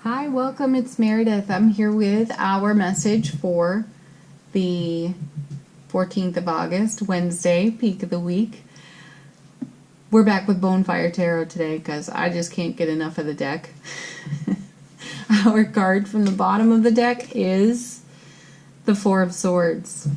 Hi, welcome. It's Meredith. I'm here with our message for the 14th of August, Wednesday, peak of the week. We're back with Bonefire Tarot today because I just can't get enough of the deck. Our card from the bottom of the deck is the Four of Swords.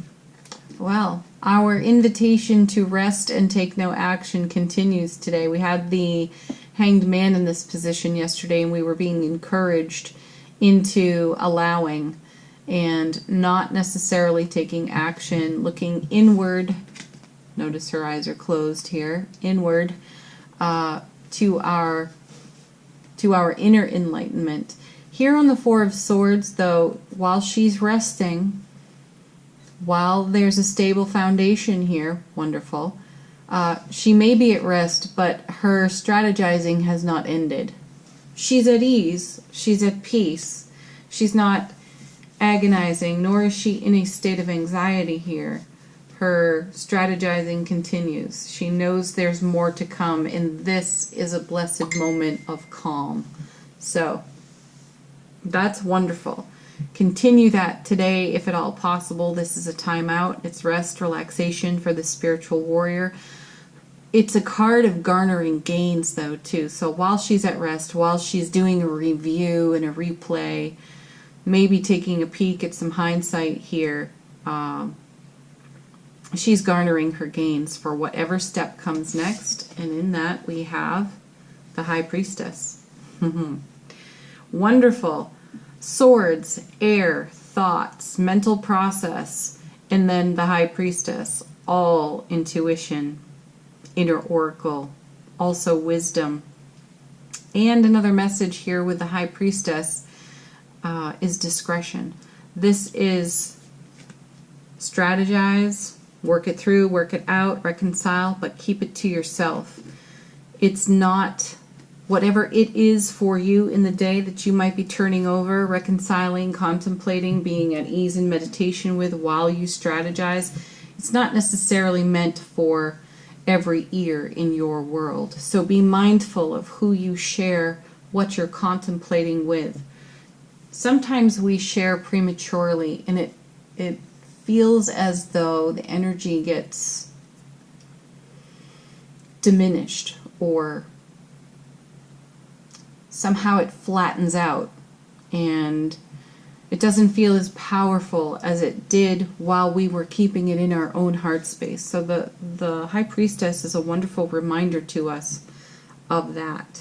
Well, our invitation to rest and take no action continues today. We had the Hanged Man in this position yesterday, and we were being encouraged into allowing and not necessarily taking action, looking inward. Notice her eyes are closed here, inward, to our inner enlightenment. Here on the Four of Swords, though, while she's resting, while there's a stable foundation here, wonderful, she may be at rest, but her strategizing has not ended. She's at ease, she's at peace, she's not agonizing, nor is she in a state of anxiety here. Her strategizing continues. She knows there's more to come, and this is a blessed moment of calm. So, that's wonderful. Continue that today if at all possible. This is a timeout. It's rest, relaxation for the spiritual warrior. It's a card of garnering gains, though, too. So while she's at rest, while she's doing a review and a replay, maybe taking a peek at some hindsight here, she's garnering her gains for whatever step comes next. And in that, we have the High Priestess. Wonderful. Swords, air, thoughts, mental process, and then the High Priestess. All intuition. Inner oracle, also wisdom. And another message here with the High Priestess is discretion. This is strategize, work it through, work it out, reconcile, but keep it to yourself. It's not whatever it is for you in the day that you might be turning over, reconciling, contemplating, being at ease in meditation with while you strategize. It's not necessarily meant for every ear in your world. So be mindful of who you share, what you're contemplating with. Sometimes we share prematurely, and it feels as though the energy gets diminished, or somehow it flattens out, and it doesn't feel as powerful as it did while we were keeping it in our own heart space. So the High Priestess is a wonderful reminder to us of that.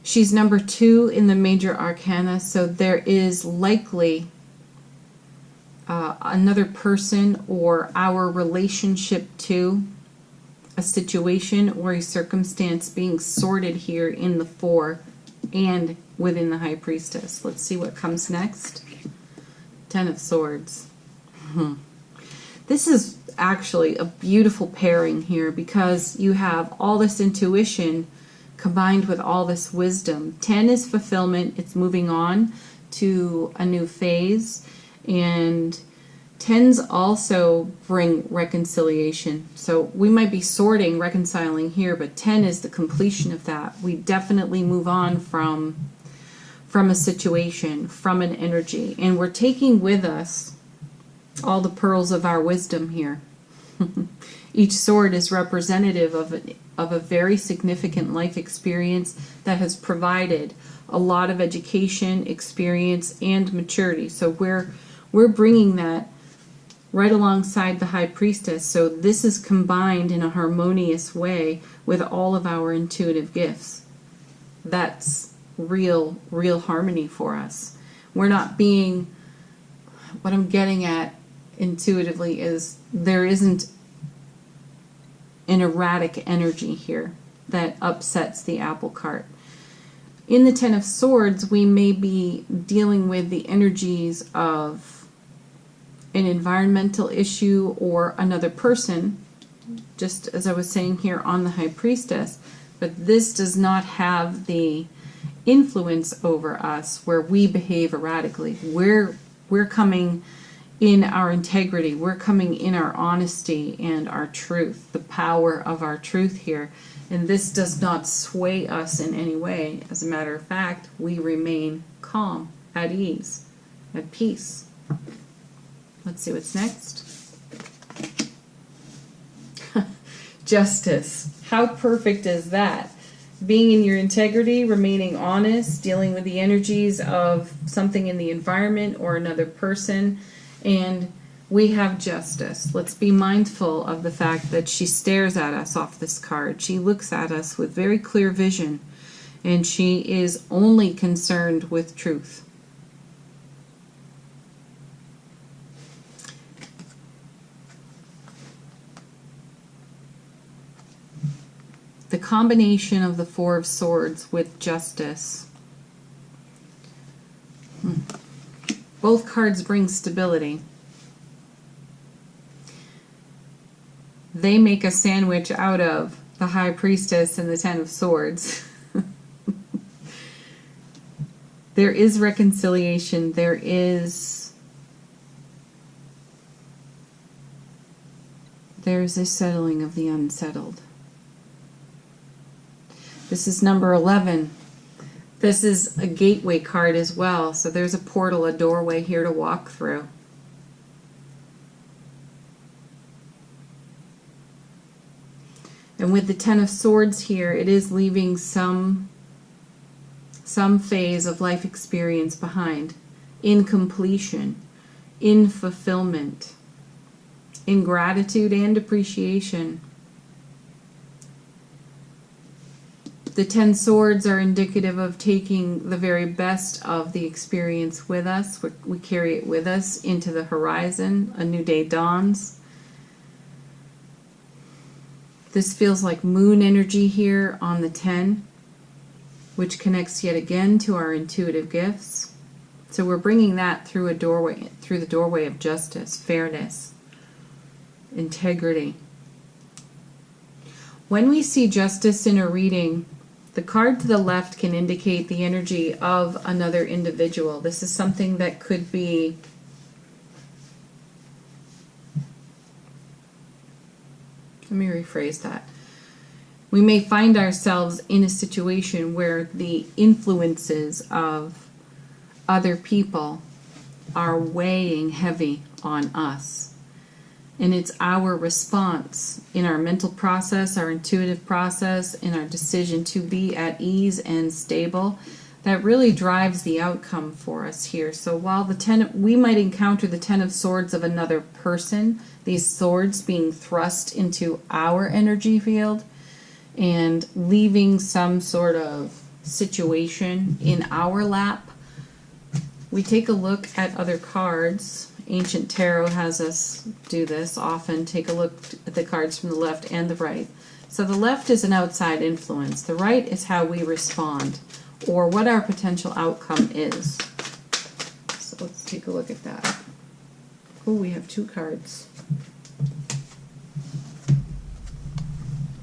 She's number 2 in the major arcana, so there is likely another person or our relationship to a situation or a circumstance being sorted here in the 4 and within the High Priestess. Let's see what comes next. 10 of Swords. This is actually a beautiful pairing here because you have all this intuition combined with all this wisdom. 10 is fulfillment. It's moving on to a new phase. And 10s also bring reconciliation. So we might be sorting, reconciling here, but 10 is the completion of that. We definitely move on from a situation, from an energy. And we're taking with us all the pearls of our wisdom here. Each sword is representative of a very significant life experience that has provided a lot of education, experience, and maturity. So we're bringing that right alongside the High Priestess. So this is combined in a harmonious way with all of our intuitive gifts. That's real harmony for us. We're not being, what I'm getting at intuitively is there isn't an erratic energy here that upsets the apple cart. In the 10 of Swords, we may be dealing with the energies of an environmental issue or another person, just as I was saying here on the High Priestess, but this does not have the influence over us where we behave erratically. We're coming in our integrity. We're coming in our honesty and our truth, the power of our truth here. And this does not sway us in any way. As a matter of fact, we remain calm, at ease, at peace. Let's see what's next. Justice. How perfect is that? Being in your integrity, remaining honest, dealing with the energies of something in the environment or another person, and we have justice. Let's be mindful of the fact that she stares at us off this card. She looks at us with very clear vision, and she is only concerned with truth. The combination of the Four of Swords with justice. Both cards bring stability. They make a sandwich out of the High Priestess and the Ten of Swords. There is reconciliation. There's a settling of the unsettled. This is number 11. This is a gateway card as well. So there's a portal, a doorway here to walk through. And with the Ten of Swords here, it is leaving some phase of life experience behind. In completion, in fulfillment, in gratitude and appreciation. The 10 swords are indicative of taking the very best of the experience with us. We carry it with us into the horizon. A new day dawns. This feels like moon energy here on the 10, which connects yet again to our intuitive gifts. So we're bringing that through a doorway, through the doorway of justice, fairness, integrity. When we see justice in a reading, the card to the left can indicate the energy of another individual. This is something that could be let me rephrase that. We may find ourselves in a situation where the influences of other people are weighing heavy on us. And it's our response in our mental process, our intuitive process, in our decision to be at ease and stable that really drives the outcome for us here. So while we might encounter the 10 of swords of another person, these swords being thrust into our energy field and leaving some sort of situation in our lap, we take a look at other cards. Ancient Tarot has us do this often. Take a look at the cards from the left and the right. So the left is an outside influence. The right is how we respond or what our potential outcome is. So let's take a look at that. Oh, we have two cards.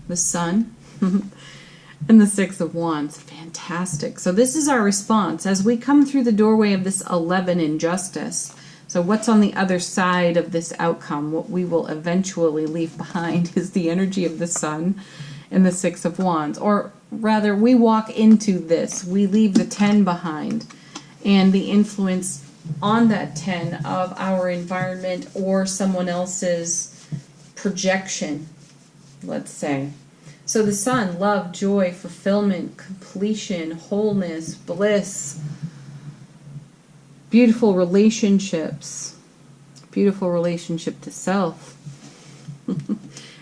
The Sun and the Six of Wands. Fantastic. So this is our response. As we come through the doorway of this 11 in justice, so what's on the other side of this outcome, what we will eventually leave behind, is the energy of the Sun and the Six of Wands. Or rather, we walk into this. We leave the 10 behind and the influence on that 10 of our environment or someone else's projection, let's say. So the Sun, love, joy, fulfillment, completion, wholeness, bliss, beautiful relationships, beautiful relationship to self.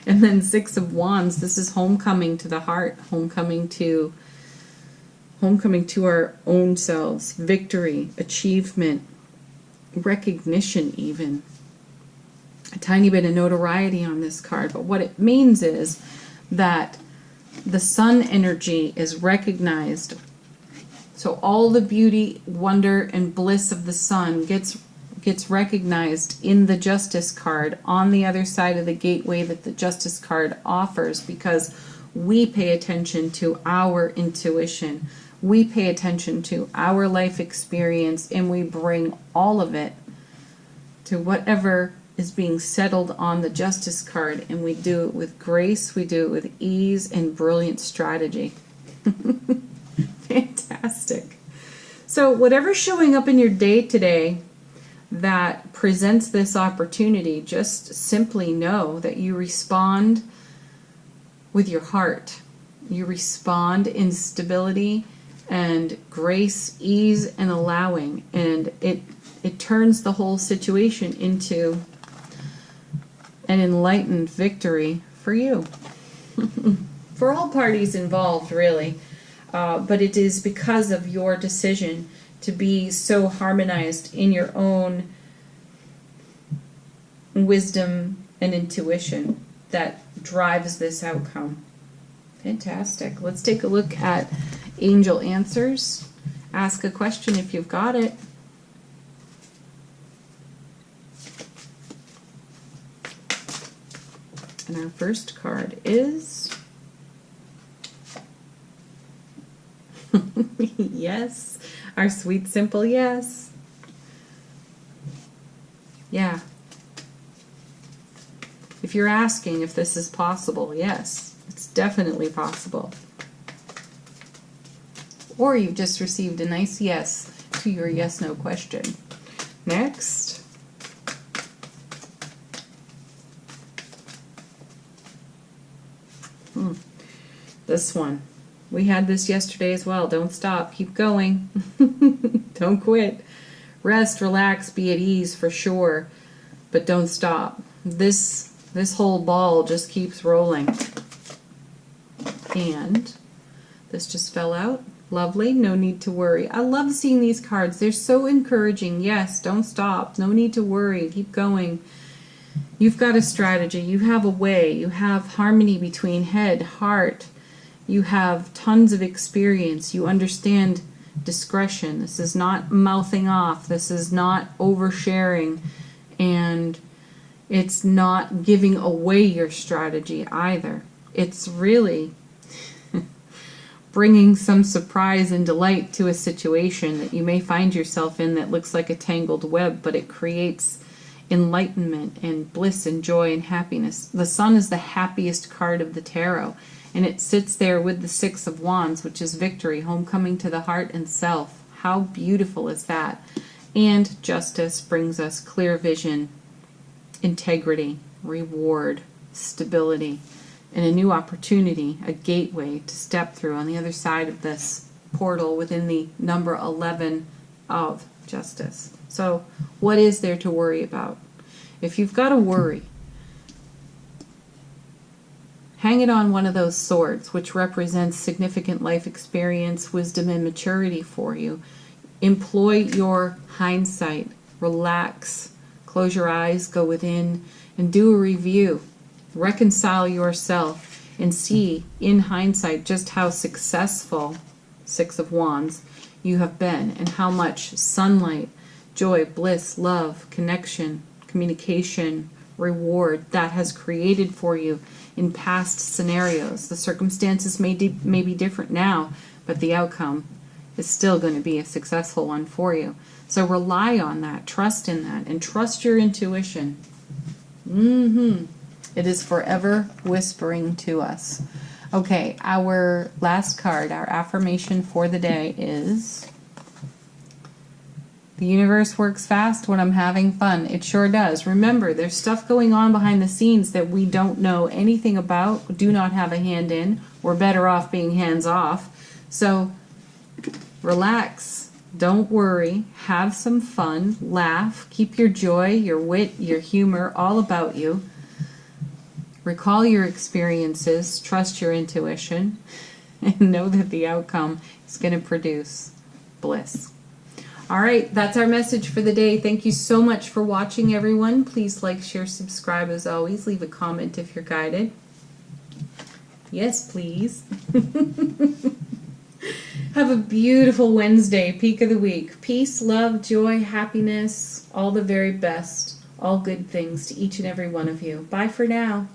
And then Six of Wands, this is homecoming to the heart, homecoming to our own selves, victory, achievement, recognition even. A tiny bit of notoriety on this card, but what it means is that the Sun energy is recognized. So all the beauty, wonder, and bliss of the Sun gets recognized in the Justice card on the other side of the gateway that the Justice card offers, because we pay attention to our intuition. We pay attention to our life experience, and we bring all of it to whatever is being settled on the Justice card, and we do it with grace, we do it with ease and brilliant strategy. Fantastic. So whatever's showing up in your day today that presents this opportunity, just simply know that you respond with your heart. You respond in stability and grace, ease, and allowing, and it turns the whole situation into an enlightened victory for you. For all parties involved, really. But it is because of your decision to be so harmonized in your own wisdom and intuition that drives this outcome. Fantastic. Let's take a look at angel answers. Ask a question if you've got it. And our first card is yes, our sweet simple yes. Yeah. If you're asking if this is possible, yes, it's definitely possible. Or you've just received a nice yes to your yes/no question. Next. This one. We had this yesterday as well. Don't stop. Keep going. Don't quit. Rest, relax, be at ease for sure. But don't stop. This whole ball just keeps rolling. And this just fell out. Lovely. No need to worry. I love seeing these cards. They're so encouraging. Yes, don't stop. No need to worry. Keep going. You've got a strategy. You have a way. You have harmony between head, heart. You have tons of experience. You understand discretion. This is not mouthing off. This is not oversharing. And it's not giving away your strategy either. It's really bringing some surprise and delight to a situation that you may find yourself in that looks like a tangled web, but it creates enlightenment and bliss and joy and happiness. The Sun is the happiest card of the tarot, and it sits there with the Six of Wands, which is victory, homecoming to the heart and self. How beautiful is that? And Justice brings us clear vision, integrity, reward, stability, and a new opportunity, a gateway to step through on the other side of this portal within the number 11 of Justice. So what is there to worry about? If you've got to worry, hang it on one of those swords, which represents significant life experience, wisdom, and maturity for you. Employ your hindsight. Relax. Close your eyes, go within, and do a review. Reconcile yourself and see in hindsight just how successful, Six of Wands, you have been, and how much sunlight, joy, bliss, love, connection, communication, reward that has created for you in past scenarios. The circumstances may be different now, but the outcome is still going to be a successful one for you. So rely on that, trust in that, and trust your intuition. It is forever whispering to us. Okay, our last card, our affirmation for the day is: the universe works fast when I'm having fun. It sure does. Remember, there's stuff going on behind the scenes that we don't know anything about, do not have a hand in. We're better off being hands off. So relax. Don't worry. Have some fun. Laugh. Keep your joy, your wit, your humor all about you. Recall your experiences. Trust your intuition. And know that the outcome is going to produce bliss. All right, that's our message for the day. Thank you so much for watching, everyone. Please like, share, subscribe as always. Leave a comment if you're guided. Yes, please. Have a beautiful Wednesday, peak of the week. Peace, love, joy, happiness, all the very best, all good things to each and every one of you. Bye for now.